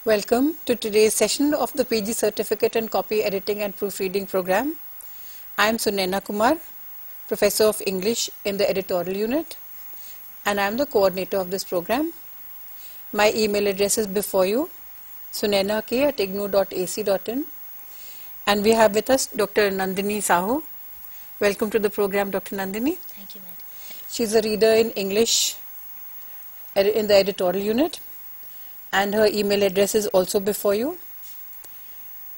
Welcome to today's session of the PG Certificate in Copy Editing and Proofreading program. I am Sunaina Kumar, Professor of English in the Editorial Unit, and I am the coordinator of this program. My email address is before you, sunaina@ignou.ac.in, and we have with us Dr. Nandini Sahu. Welcome to the program, Dr. Nandini. Thank you, madam. She's a reader in English in the Editorial Unit, and her email address is also before you,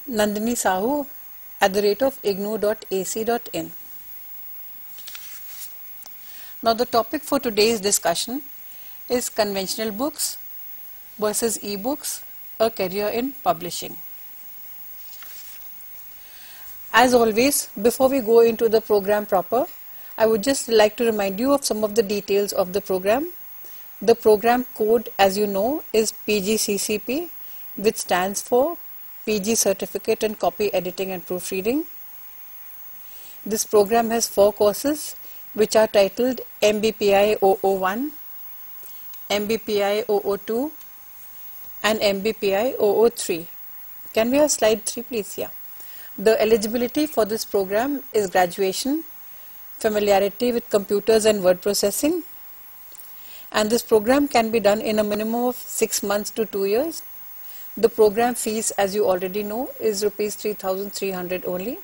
nandinisahu@ignou.ac.in. Now the topic for today's discussion is conventional books versus e-books, a career in publishing. As always, before we go into the program proper, I would just like to remind you of some of the details of the program. The program code, as you know, is PGCCP, which stands for PG Certificate in Copy Editing and Proofreading. This program has 4 courses which are titled MBPI 001, MBPI 002 and MBPI 003. Can we have slide 3 please? Yeah. The eligibility for this program is graduation, familiarity with computers and word processing, and this program can be done in a minimum of 6 months to 2 years. The program fees, as you already know, is rupees 3,300 only,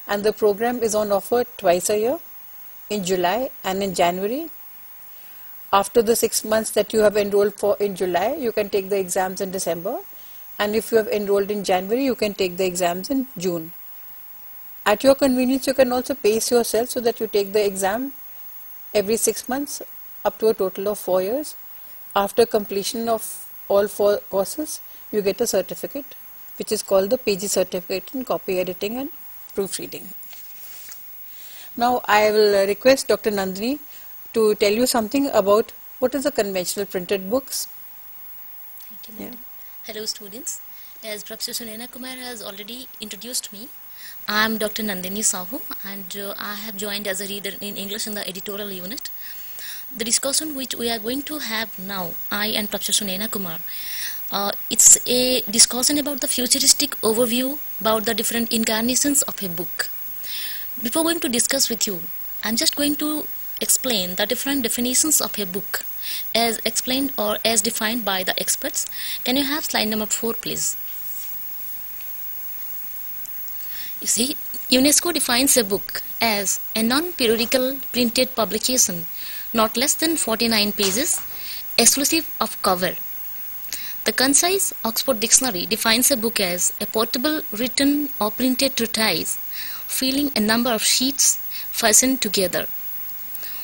and the program is on offer twice a year, in July and in January. After the 6 months that you have enrolled for in July, you can take the exams in December, and if you have enrolled in January, you can take the exams in June. At your convenience, you can also pace yourself so that you take the exam every 6 months up to a total of 4 years. After completion of all 4 courses, you get a certificate which is called the PG Certificate in Copy Editing and Proofreading. Now I will request Dr. Nandini to tell you something about what is a conventional printed books. Thank you, madam. Hello, students. As Professor Sunaina Kumar has already introduced me, I am Dr. Nandini Sahu, and I have joined as a reader in English in the editorial unit. The discussion which we are going to have now, I and Professor Sunaina Kumar, it's a discussion about the futuristic overview about the different incarnations of a book. Before going to discuss with you, I'm just going to explain the different definitions of a book as explained or as defined by the experts. Can you have slide number 4 please? You see, UNESCO defines a book as a non-periodical printed publication not less than 49 pages, exclusive of cover. The Concise Oxford Dictionary defines a book as a portable written or printed treatise filling a number of sheets fastened together.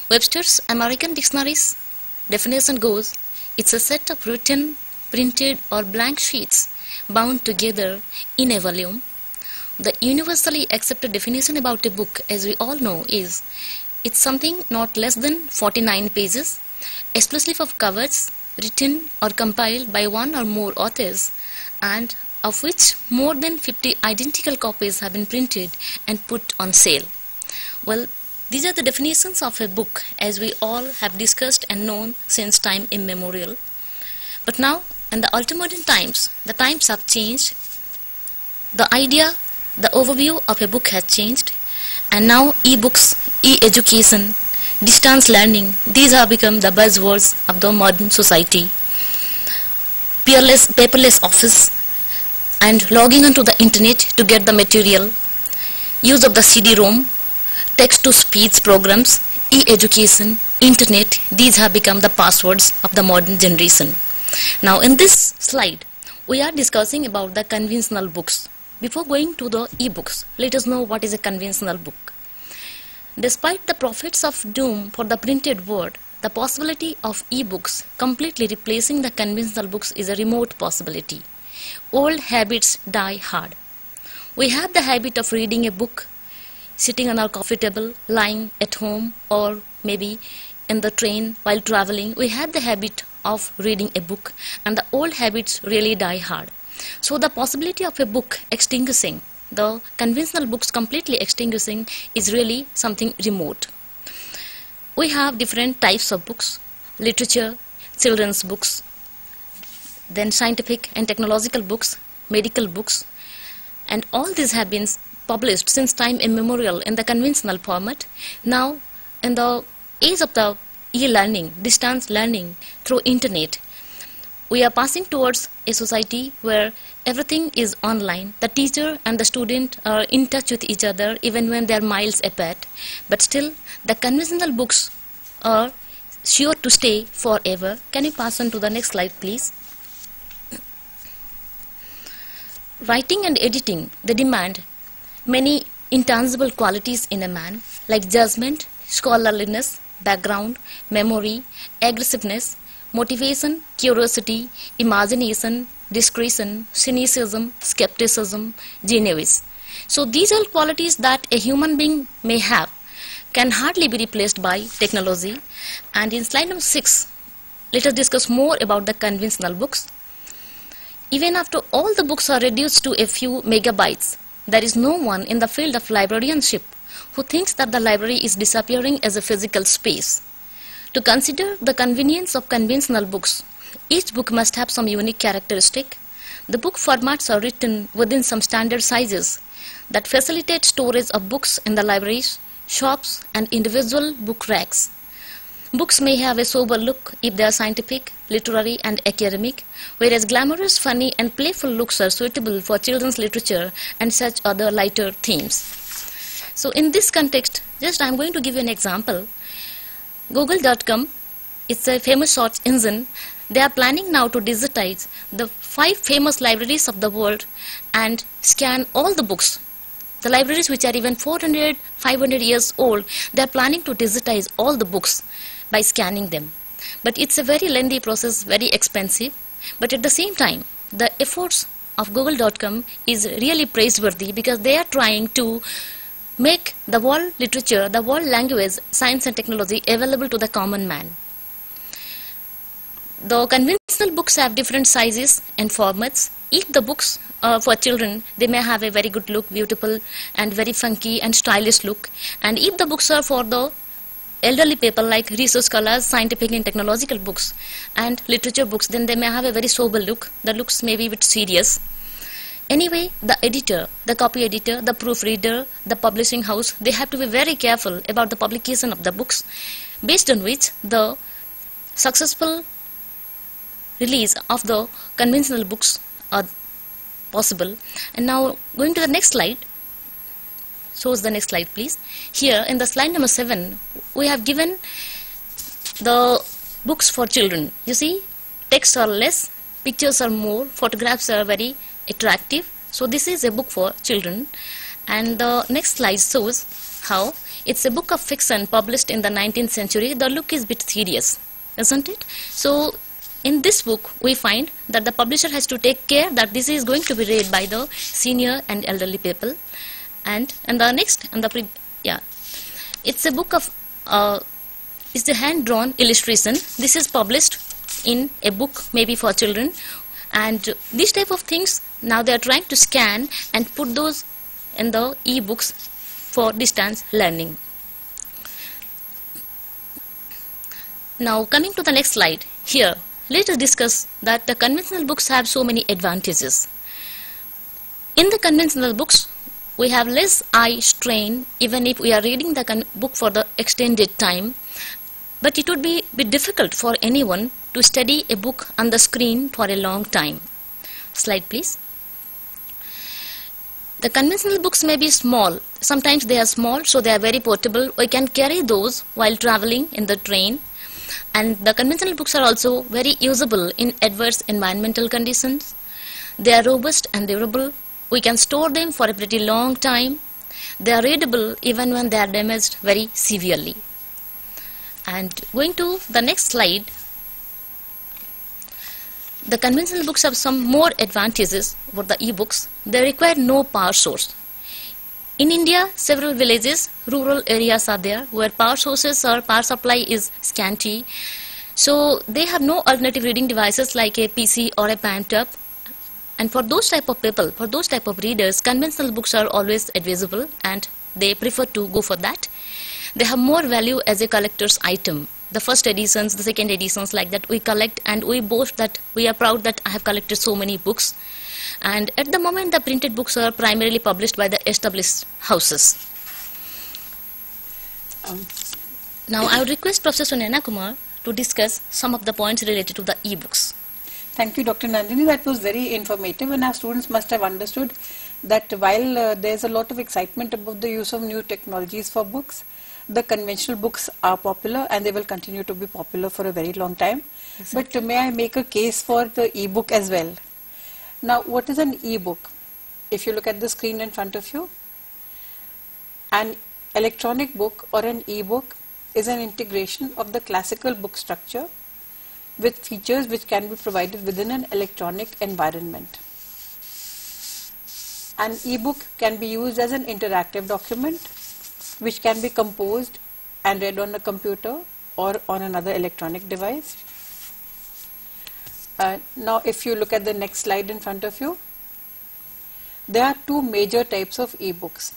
Webster's American Dictionary's definition goes, it's a set of written, printed or blank sheets bound together in a volume. The universally accepted definition about a book, as we all know, is it's something not less than 49 pages, exclusive of covers, written or compiled by one or more authors, and of which more than 50 identical copies have been printed and put on sale. Well, these are the definitions of a book, as we all have discussed and known since time immemorial. But now, in the ultramodern times, the times have changed. The idea, the overview of a book has changed, and now e-books, e-education, distance learning, these have become the buzzwords of the modern society. Paperless office and logging onto the internet to get the material, use of the CD-ROM, text-to-speech programs, e-education, internet, these have become the passwords of the modern generation. Now in this slide, we are discussing about the conventional books. Before going to the e-books, let us know what is a conventional book. Despite the prophets of doom for the printed word, the possibility of e-books completely replacing the conventional books is a remote possibility. Old habits die hard. We have the habit of reading a book, sitting on our coffee table, lying at home, or maybe in the train while traveling. We have the habit of reading a book, and the old habits really die hard. So the possibility of a book extinguishing, the conventional books completely extinguishing, is really something remote. We have different types of books: literature, children's books, then scientific and technological books, medical books, and all these have been published since time immemorial in the conventional format. Now, in the age of the e-learning, distance learning through internet, we are passing towards a society where everything is online. The teacher and the student are in touch with each other even when they are miles apart. But still, the conventional books are sure to stay forever. Can you pass on to the next slide, please? Writing and editing, they demand many intangible qualities in a man, like judgment, scholarliness, background, memory, aggressiveness, motivation, curiosity, imagination, discretion, cynicism, skepticism, genius. So these are qualities that a human being may have, can hardly be replaced by technology. And in slide number 6, let us discuss more about the conventional books. Even after all the books are reduced to a few megabytes, there is no one in the field of librarianship who thinks that the library is disappearing as a physical space. To consider the convenience of conventional books, each book must have some unique characteristic. The book formats are written within some standard sizes that facilitate storage of books in the libraries, shops, and individual book racks. Books may have a sober look if they are scientific, literary, and academic, whereas glamorous, funny, and playful looks are suitable for children's literature and such other lighter themes. So in this context, I'm going to give you an example. Google.com, it's a famous search engine. They are planning now to digitize the 5 famous libraries of the world and scan all the books. The libraries which are even 400, 500 years old, they are planning to digitize all the books by scanning them. But it's a very lengthy process, very expensive. But at the same time, the efforts of Google.com is really praiseworthy because they are trying to make the world literature, the world language, science and technology available to the common man. The conventional books have different sizes and formats. If the books are for children, they may have a very good look, beautiful and very funky and stylish look. And if the books are for the elderly people like research scholars, scientific and technological books and literature books, then they may have a very sober look. The looks may be a bit serious. Anyway, the editor, the copy editor, the proofreader, the publishing house, they have to be very careful about the publication of the books, based on which the successful release of the conventional books are possible. And now going to the next slide. Shows the next slide, please. Here in the slide number 7, we have given the books for children. You see, texts are less, pictures are more, photographs are very attractive. So this is a book for children. And the next slide shows how it's a book of fiction published in the 19th century. The look is a bit serious, isn't it? So in this book, we find that the publisher has to take care that this is going to be read by the senior and elderly people. And the next, it's a book of, it's a hand-drawn illustration. This is published in a book maybe for children. And these type of things, now they are trying to scan and put those in the e-books for distance learning. Now coming to the next slide, here, let us discuss that the conventional books have so many advantages. In the conventional books, we have less eye strain even if we are reading the book for the extended time, but it would be a bit difficult for anyone to study a book on the screen for a long time. Slide, please. The conventional books may be small. Sometimes they are small, so they are very portable. We can carry those while traveling in the train. And the conventional books are also very usable in adverse environmental conditions. They are robust and durable. We can store them for a pretty long time. They are readable even when they are damaged very severely. And going to the next slide, the conventional books have some more advantages for the e-books. They require no power source. In India, several villages, rural areas are there where power sources or power supply is scanty. So they have no alternative reading devices like a PC or a pen tab. And for those type of people, for those type of readers, conventional books are always advisable and they prefer to go for that. They have more value as a collector's item the first editions, the second editions, like that we collect, and we boast that we are proud that I have collected so many books. And at the moment the printed books are primarily published by the established houses. Now I would request Professor Sunaina Kumar to discuss some of the points related to the e-books. Thank you, Dr. Nandini. That was very informative, and our students must have understood that while there's a lot of excitement about the use of new technologies for books, the conventional books are popular and they will continue to be popular for a very long time. Exactly. But may I make a case for the e-book as well? Now, what is an e-book? If you look at the screen in front of you, an electronic book or an e-book is an integration of the classical book structure with features which can be provided within an electronic environment. An e-book can be used as an interactive document which can be composed and read on a computer or on another electronic device. Now if you look at the next slide in front of you, there are two major types of e-books.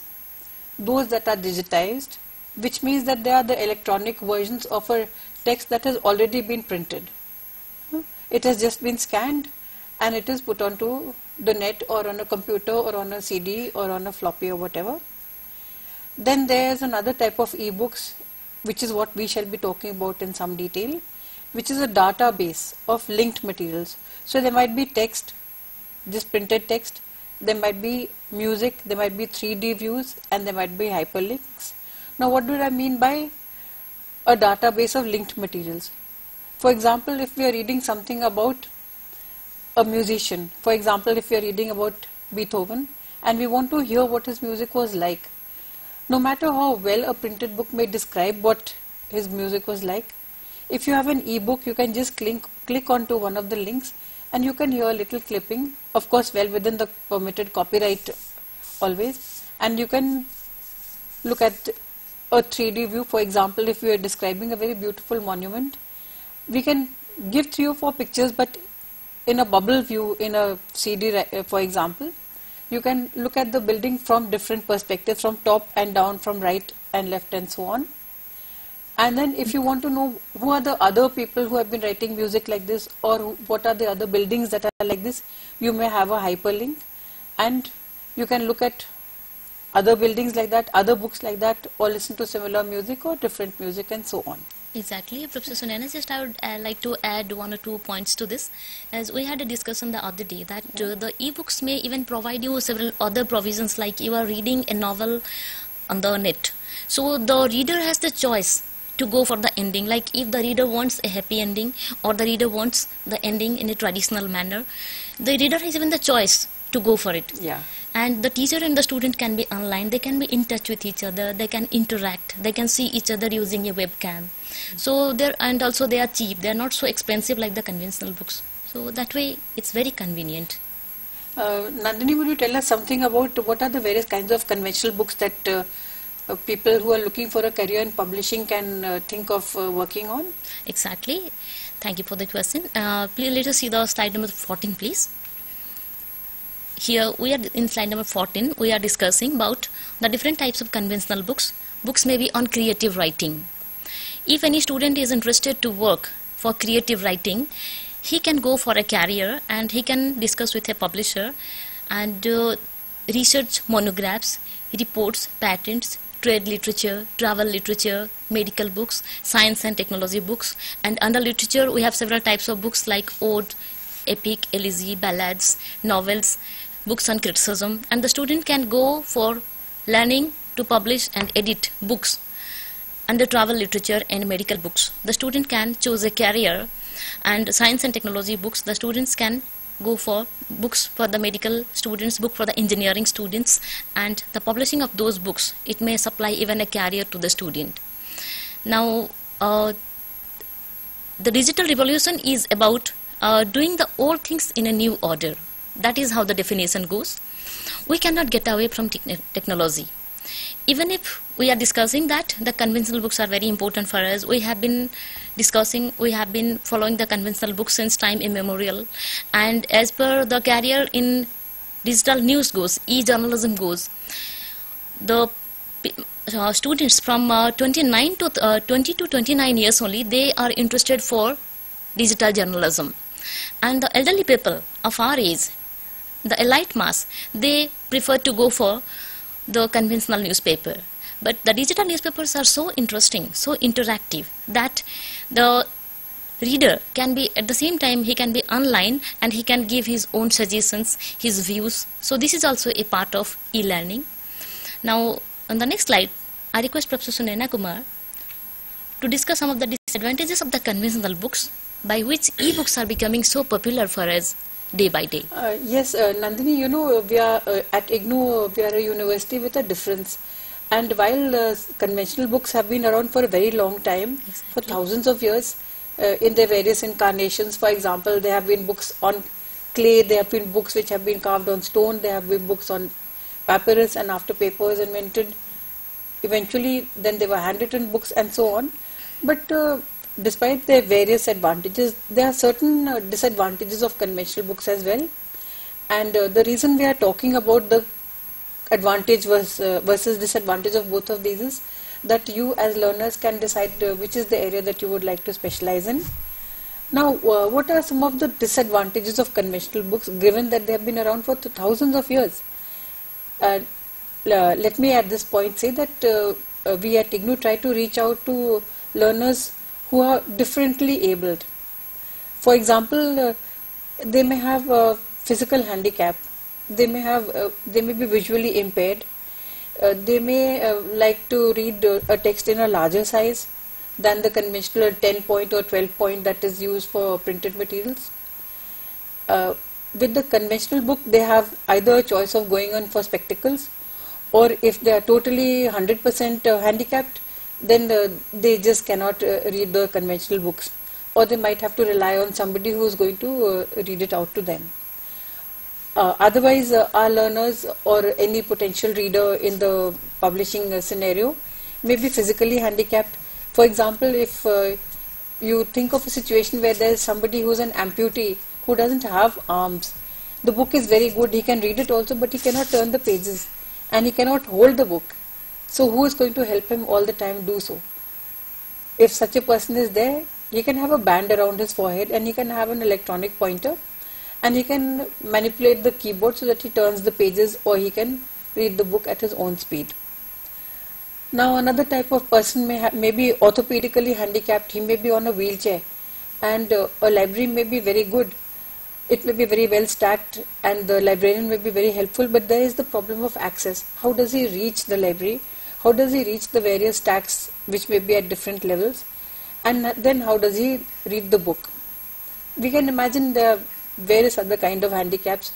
Those that are digitized, which means that they are the electronic versions of a text that has already been printed. It has just been scanned and it is put onto the net or on a computer or on a CD or on a floppy or whatever. Then there is another type of e-books, which is what we shall be talking about in some detail, which is a database of linked materials. So there might be text, just printed text, there might be music, there might be 3D views, and there might be hyperlinks. Now what do I mean by a database of linked materials? For example, if we are reading something about a musician, for example, if we are reading about Beethoven and we want to hear what his music was like, no matter how well a printed book may describe what his music was like, if you have an e-book, you can just click onto one of the links and you can hear a little clipping, of course well within the permitted copyright always, and you can look at a 3D view. For example, if we are describing a very beautiful monument, we can give 3 or 4 pictures, but in a bubble view in a CD, for example, you can look at the building from different perspectives, from top and down, from right and left and so on. And then if you want to know who are the other people who have been writing music like this, or what are the other buildings that are like this, you may have a hyperlink and you can look at other buildings like that, other books like that, or listen to similar music or different music and so on. Exactly, Professor Sunaina, just I would like to add 1 or 2 points to this. As we had a discussion the other day that the e-books may even provide you several other provisions, like you are reading a novel on the net. So the reader has the choice to go for the ending, like if the reader wants a happy ending or the reader wants the ending in a traditional manner, the reader has even the choice to go for it. Yeah. And the teacher and the student can be online, they can be in touch with each other, they can interact, they can see each other using a webcam. So and also they are cheap, they are not so expensive like the conventional books. So that way it's very convenient. Nandini, would you tell us something about what are the various kinds of conventional books that people who are looking for a career in publishing can think of working on? Exactly. Thank you for the question. Please let us see the slide number 14, please. Here we are in slide number 14. We are discussing about the different types of conventional books. Books may be on creative writing. If any student is interested to work for creative writing, he can go for a career and he can discuss with a publisher and research monographs, reports, patents, trade literature, travel literature, medical books, science and technology books, and under literature we have several types of books like ode, epic, elegy, ballads, novels, books on criticism, and the student can go for learning to publish and edit books under travel literature and medical books. The student can choose a career, and science and technology books, the students can go for books for the medical students, book for the engineering students, and the publishing of those books, it may supply even a career to the student. Now the digital revolution is about doing the old things in a new order. That is how the definition goes. We cannot get away from technology. Even if we are discussing that the conventional books are very important for us, we have been following the conventional books since time immemorial, and as per the career in digital news goes, e-journalism goes, the students from 20 to 29 years only, they are interested for digital journalism. And the elderly people of our age, the elite mass, they prefer to go for the conventional newspaper. But the digital newspapers are so interesting, so interactive, that the reader can be, at the same time, he can be online and he can give his own suggestions, his views. So this is also a part of e-learning. Now, on the next slide, I request Professor Sunaina Kumar to discuss some of the disadvantages of the conventional books, by which e-books are becoming so popular for us day by day. Yes, Nandini, you know, we are at IGNOU, we are a university with a difference. And while conventional books have been around for a very long time, exactly, for thousands of years, in their various incarnations, for example, there have been books on clay, there have been books which have been carved on stone, there have been books on papyrus, and after paper was invented, eventually then they were handwritten books and so on. But despite their various advantages, there are certain disadvantages of conventional books as well. And the reason we are talking about the advantage versus disadvantage of both of these is that you as learners can decide which is the area that you would like to specialize in. Now, what are some of the disadvantages of conventional books, given that they have been around for thousands of years? Let me at this point say that we at IGNOU try to reach out to learners who are differently abled. For example, they may have a physical handicap, they may be visually impaired, they may like to read a text in a larger size than the conventional 10-point or 12-point that is used for printed materials. With the conventional book, they have either a choice of going on for spectacles, or if they are totally 100% handicapped, then they just cannot read the conventional books, or they might have to rely on somebody who is going to read it out to them. Otherwise, our learners or any potential reader in the publishing scenario may be physically handicapped. For example, if you think of a situation where there is somebody who is an amputee who doesn't have arms, the book is very good, he can read it also, but he cannot turn the pages and he cannot hold the book. So who is going to help him all the time do so? If such a person is there, he can have a band around his forehead and he can have an electronic pointer, and he can manipulate the keyboard so that he turns the pages, or he can read the book at his own speed. Now, another type of person may be orthopedically handicapped. He may be on a wheelchair, and a library may be very good. It may be very well stacked and the librarian may be very helpful, but there is the problem of access. How does he reach the library? How does he reach the various stacks which may be at different levels? And then how does he read the book? We can imagine there are various other kind of handicaps.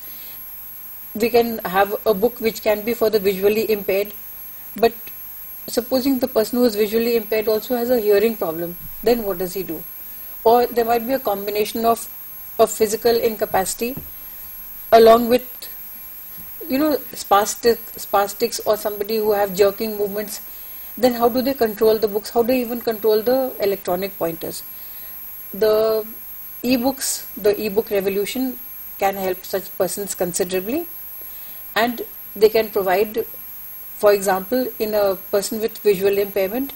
We can have a book which can be for the visually impaired, but supposing the person who is visually impaired also has a hearing problem, then what does he do? Or there might be a combination of physical incapacity along with, you know, spastics or somebody who have jerking movements. Then how do they control the books? How do they even control the electronic pointers? The e-books, the e-book revolution can help such persons considerably, and they can provide, for example, in a person with visual impairment,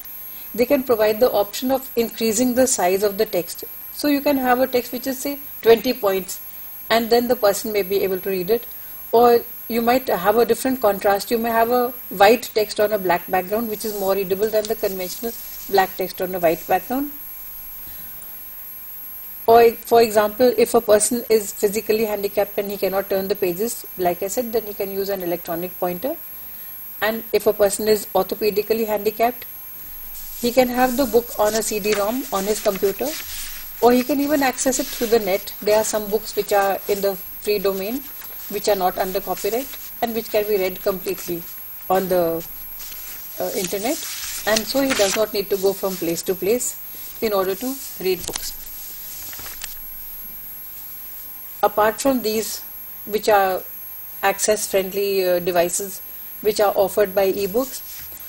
they can provide the option of increasing the size of the text. So you can have a text which is, say, 20 points, and then the person may be able to read it. Or you might have a different contrast. You may have a white text on a black background, which is more readable than the conventional black text on a white background. Or, for example, if a person is physically handicapped and he cannot turn the pages, like I said, then he can use an electronic pointer. And if a person is orthopedically handicapped, he can have the book on a CD-ROM on his computer, or he can even access it through the net. There are some books which are in the free domain, which are not under copyright, and which can be read completely on the internet. And so he does not need to go from place to place in order to read books. Apart from these, which are access-friendly devices which are offered by e-books,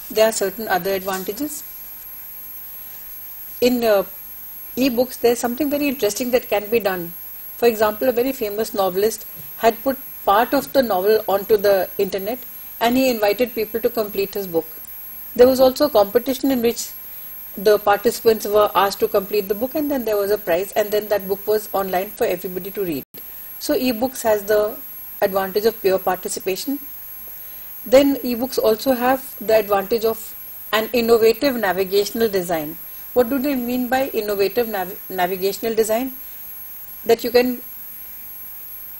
there are certain other advantages. In e-books, there is something very interesting that can be done. For example, a very famous novelist had put part of the novel onto the internet, and he invited people to complete his book. There was also a competition in which the participants were asked to complete the book, and then there was a prize, and then that book was online for everybody to read. So ebooks has the advantage of pure participation. Then ebooks also have the advantage of an innovative navigational design. What do they mean by innovative navigational design? That you can,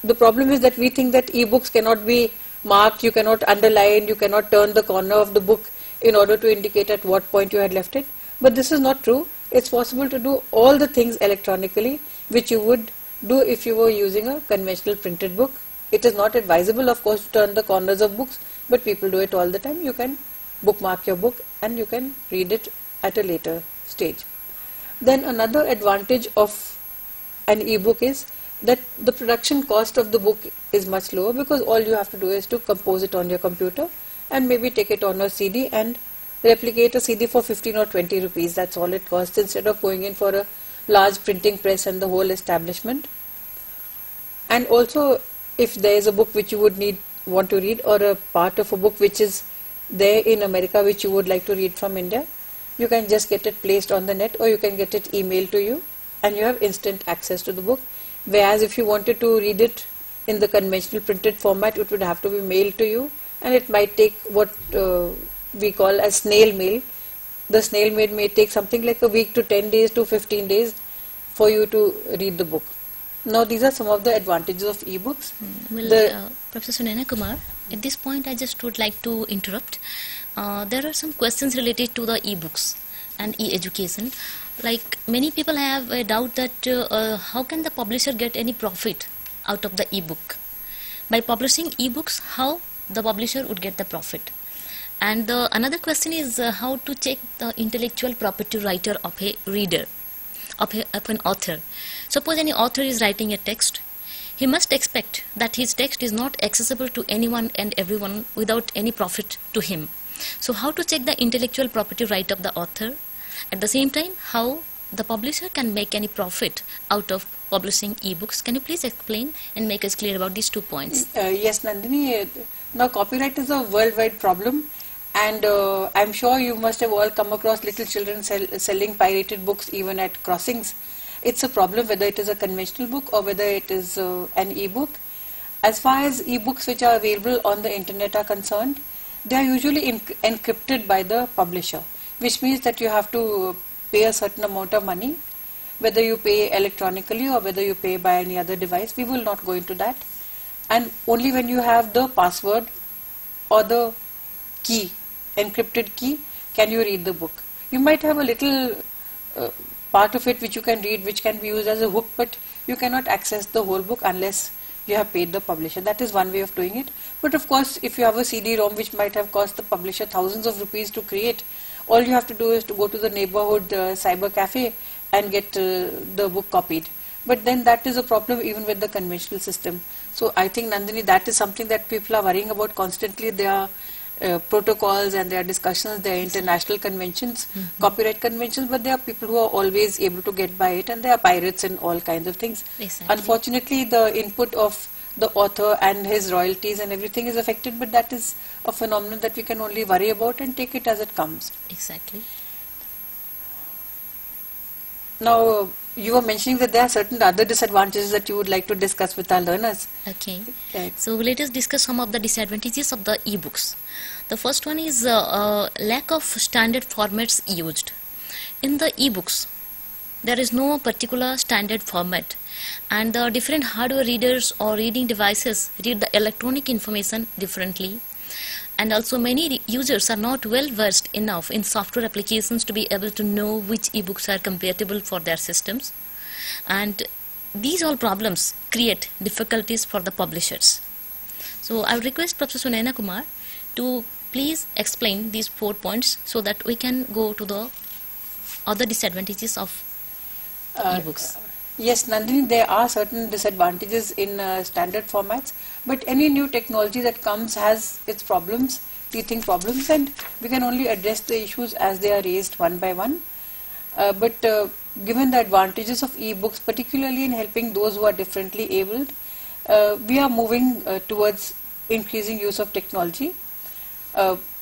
the problem is that we think that ebooks cannot be marked, you cannot underline, you cannot turn the corner of the book in order to indicate at what point you had left it. But this is not true. It's possible to do all the things electronically which you would do if you were using a conventional printed book. It is not advisable, of course, to turn the corners of books, but people do it all the time. You can bookmark your book and you can read it at a later stage. Then another advantage of an ebook is that the production cost of the book is much lower, because all you have to do is to compose it on your computer and maybe take it on a CD and replicate a CD for 15 or 20 rupees. That's all it costs, instead of going in for a large printing press and the whole establishment. And also, if there is a book which you would want to read, or a part of a book which is there in America which you would like to read from India, you can just get it placed on the net, or you can get it emailed to you and you have instant access to the book. Whereas if you wanted to read it in the conventional printed format, it would have to be mailed to you, and it might take what we call as snail mail. The snail mail may take something like a week to 10 days to 15 days for you to read the book. Now these are some of the advantages of ebooks. Professor Sunaina Kumar, at this point I just would like to interrupt. There are some questions related to the ebooks and e-education. Like, many people have a doubt that how can the publisher get any profit out of the ebook? By publishing ebooks, how the publisher would get the profit? And another question is how to check the intellectual property writer of a reader, of an author. Suppose any author is writing a text, he must expect that his text is not accessible to anyone and everyone without any profit to him. So how to check the intellectual property right of the author? At the same time, how the publisher can make any profit out of publishing ebooks? Can you please explain and make us clear about these 2 points? Yes, Nandini. Now, copyright is a worldwide problem, and I'm sure you must have all come across little children selling pirated books even at crossings. It's a problem whether it is a conventional book or whether it is an ebook. As far as ebooks which are available on the internet are concerned, they are usually encrypted by the publisher, which means that you have to pay a certain amount of money, whether you pay electronically or whether you pay by any other device. We will not go into that. And only when you have the password or the key, encrypted key, can you read the book. You might have a little part of it which you can read, which can be used as a hook, but you cannot access the whole book unless you have paid the publisher. That is one way of doing it. But of course, if you have a CD-ROM which might have cost the publisher thousands of rupees to create, all you have to do is to go to the neighborhood cyber cafe and get the book copied. But then that is a problem even with the conventional system. So I think, Nandini, that is something that people are worrying about constantly. There are protocols and there are discussions, there are international conventions, copyright conventions, but there are people who are always able to get by it, and there are pirates and all kinds of things. Exactly. Unfortunately, the input of the author and his royalties and everything is affected, but that is a phenomenon that we can only worry about and take it as it comes. Exactly. Now, you were mentioning that there are certain other disadvantages that you would like to discuss with our learners. Okay. Right. So let us discuss some of the disadvantages of the ebooks. The first one is lack of standard formats used. In the ebooks, there is no particular standard format, and the different hardware readers or reading devices read the electronic information differently. And also, many users are not well versed enough in software applications to be able to know which ebooks are compatible for their systems. And these all problems create difficulties for the publishers. So I would request Professor Sunaina Kumar to please explain these 4 points so that we can go to the other disadvantages of ebooks. Yes, Nandini, there are certain disadvantages in standard formats, but any new technology that comes has its problems, teething problems, and we can only address the issues as they are raised one by one. But given the advantages of ebooks, particularly in helping those who are differently abled, we are moving towards increasing use of technology.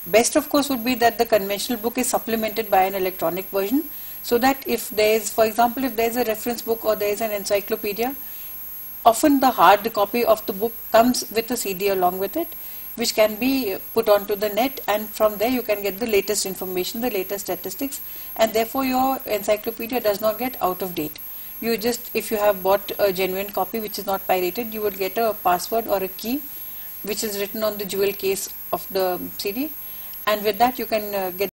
Best of course would be that the conventional book is supplemented by an electronic version, so that if there is, for example, if there is a reference book or there is an encyclopedia, often the hard copy of the book comes with a CD along with it, which can be put onto the net, and from there you can get the latest information, the latest statistics, and therefore your encyclopedia does not get out of date. You just, if you have bought a genuine copy which is not pirated, you would get a password or a key which is written on the jewel case of the CD, and with that you can get